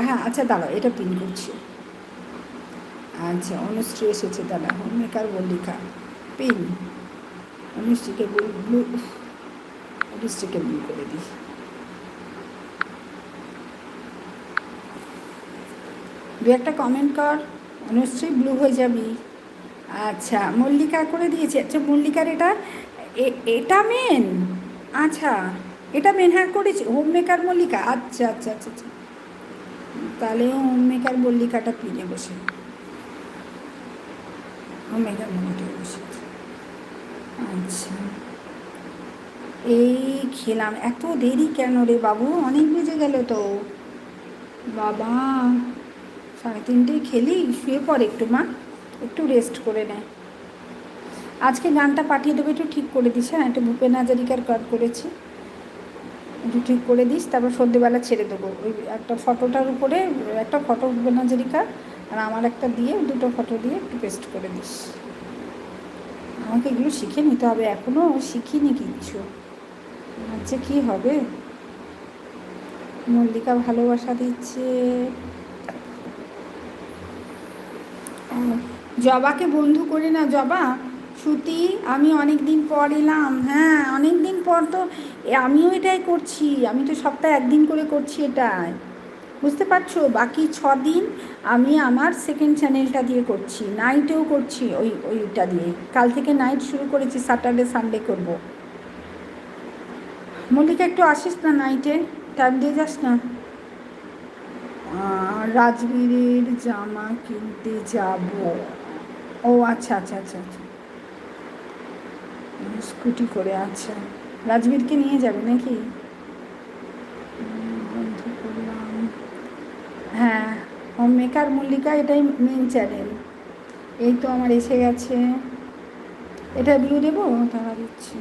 হ্যাঁ আচ্ছা দাঁড়াও, এটা পিন করছি। আচ্ছা অনুশ্রী এসেছে, দাঁড়া, হোম মেকার মল্লিকা পিন। অনুশ্রীকে ব্লু, অনুশ্রীকে ব্লু করে দিই। দু একটা কমেন্ট কর, অনুশ্রী ব্লু হয়ে যাবি। আচ্ছা মল্লিকা করে দিয়েছে। আচ্ছা মল্লিকার এটা এটা মেন। আচ্ছা এটা মেন, হ্যাঁ করেছি, হোম মেকার মল্লিকা। আচ্ছা আচ্ছা আচ্ছা আচ্ছা, তাহলে হোম মেকার মল্লিকাটা কিনে বসে, হোম মেকার মল্লিকা বসে। আচ্ছা এই খেলাম, এত দেরি কেন রে বাবু, অনেক বেজে গেল তো বাবা। 3:30 খেলি, শুয়ে পড় একটু মা, একটু রেস্ট করে নেয়। আজকে গানটা পাঠিয়ে দেবো, একটু ঠিক করে দিস। হ্যাঁ একটু ভূপেন হাজারিকার কাট করেছি, একটু ঠিক করে দিস, তারপর সন্ধ্যেবেলা ছেড়ে দেবো। ওই একটা ফটোটার উপরে একটা ফটো ভূপেন হাজারিকার আর আমার একটা দিয়ে, দুটো ফটো দিয়ে একটু পেস্ট করে দিস। আমাকে এগুলো শিখে নিতে হবে, এখনও শিখিনি কিচ্ছু। আচ্ছা কী হবে। মল্লিকা ভালোবাসা দিচ্ছে। জবাকে বন্ধু করে না, জবা শ্রুতি, আমি অনেক দিন পর এলাম। হ্যাঁ অনেক দিন পর তো আমিও এটাই করছি, আমি তো সপ্তাহে একদিন করে করছি এটাই, বুঝতে পারছো। বাকি 6 দিন আমি আমার সেকেন্ড চ্যানেলটা দিয়ে করছি, নাইটেও করছি ওইটা দিয়ে। কাল থেকে নাইট শুরু করেছি, স্যাটারডে সানডে করব। মল্লিকা একটু আসিস না নাইটে, টাইম দিয়ে যাস না। রাজবীরের জামা কিনতে যাব। ও আচ্ছা আচ্ছা আচ্ছা আচ্ছা, স্কুটি করে, আচ্ছা রাজবীরকে নিয়ে যাবে নাকি। বন্ধ করলাম। হ্যাঁ হোম মেকার মল্লিকা এটাই মেন চ্যানেল। এই তো আমার এসে গেছে, এটা ব্লু দেবো, তারা দিচ্ছি।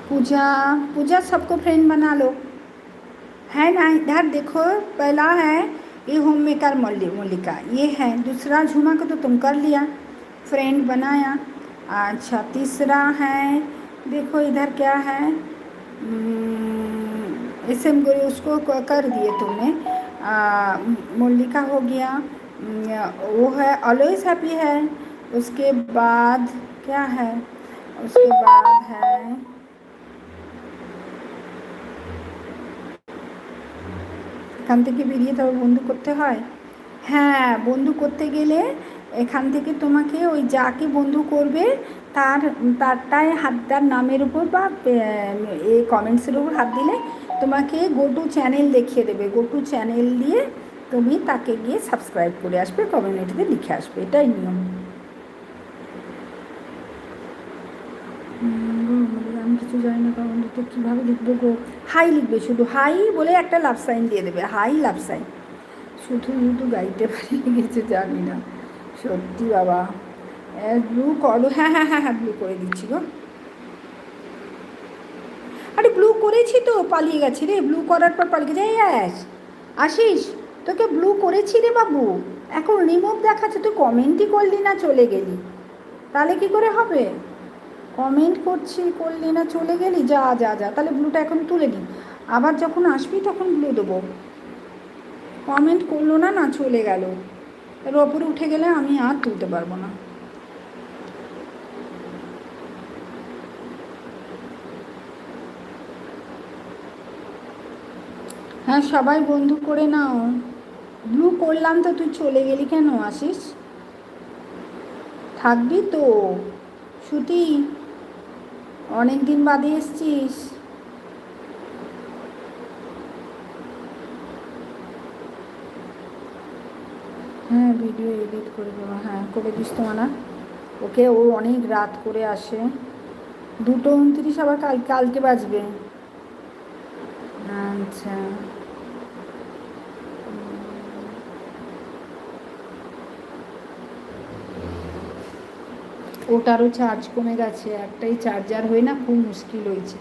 पूजा, पूजा सबको फ्रेंड बना लो। है ना इधर देखो, पहला है ये होम मेकर मल्लिका, ये है दूसरा झूमा को तो तुम कर लिया, फ्रेंड बनाया। अच्छा तीसरा है, देखो इधर क्या है, एस एम गुरु, उसको कर दिए तुमने। मल्लिका हो गया। वो है ऑलवेज हैप्पी है। उसके बाद क्या है, उसके बाद है এখান থেকে বেরিয়ে তবে বন্ধু করতে হয়। হ্যাঁ বন্ধু করতে গেলে এখান থেকে তোমাকে ওই যাকে বন্ধু করবে তারটায় হাতটার নামের উপর বা এই কমেন্টসের উপর হাত দিলে তোমাকে গো টু চ্যানেল দেখিয়ে দেবে। গো টু চ্যানেল দিয়ে তুমি তাকে গিয়ে সাবস্ক্রাইব করে আসবে, কমিউনিটিতে লিখে আসবে, এটাই নিয়ম। আমি কিছু জানি না, কমেন্টে কীভাবে লিখবো গো। হাই লিখবে, শুধু হাই বলে একটা লাভ সাইন দিয়ে দেবে, হাই লাভ সাইন। শুধু শুধু গাইতে পারি কিছু জানি না সত্যি বাবা। ব্লু করো, হ্যাঁ হ্যাঁ হ্যাঁ হ্যাঁ ব্লু করে দিচ্ছি গো। আরে ব্লু করেছি তো, পালিয়ে গেছি রে, ব্লু করার পর পালিয়ে যাই। আসিস, তোকে ব্লু করেছি রে বাবু, এখন রিমুভ দেখাচ্ছে, তুই কমেন্টই করলি না চলে গেলি, তাহলে কি করে হবে। কমেন্ট করলি না চলে গেলি, যা যা যা, তাহলে ব্লুটা এখন তুলে নিই, আবার যখন আসবি তখন ব্লু দেবো। কমেন্ট করলো না, না চলে গেল, এর ওপরে উঠে গেলে আমি আর তুলতে পারবো না। হ্যাঁ সবাই বন্ধু করে নাও। ব্লু করলাম তো, তুই চলে গেলি কেন, আসিস, থাকবি তো। শ্রুতি অনেক দিন বাদে এসছিস। হ্যাঁ ভিডিও এডিট করে দেবো, হ্যাঁ করে দিস তো মানা। ওকে ও অনেক রাত করে আসে, 2:29 আবার কালকে বাজবে। আচ্ছা ওটারও চার্জ কমে গেছে, একটাই চার্জার হয়ে না খুব মুশকিল হয়েছে।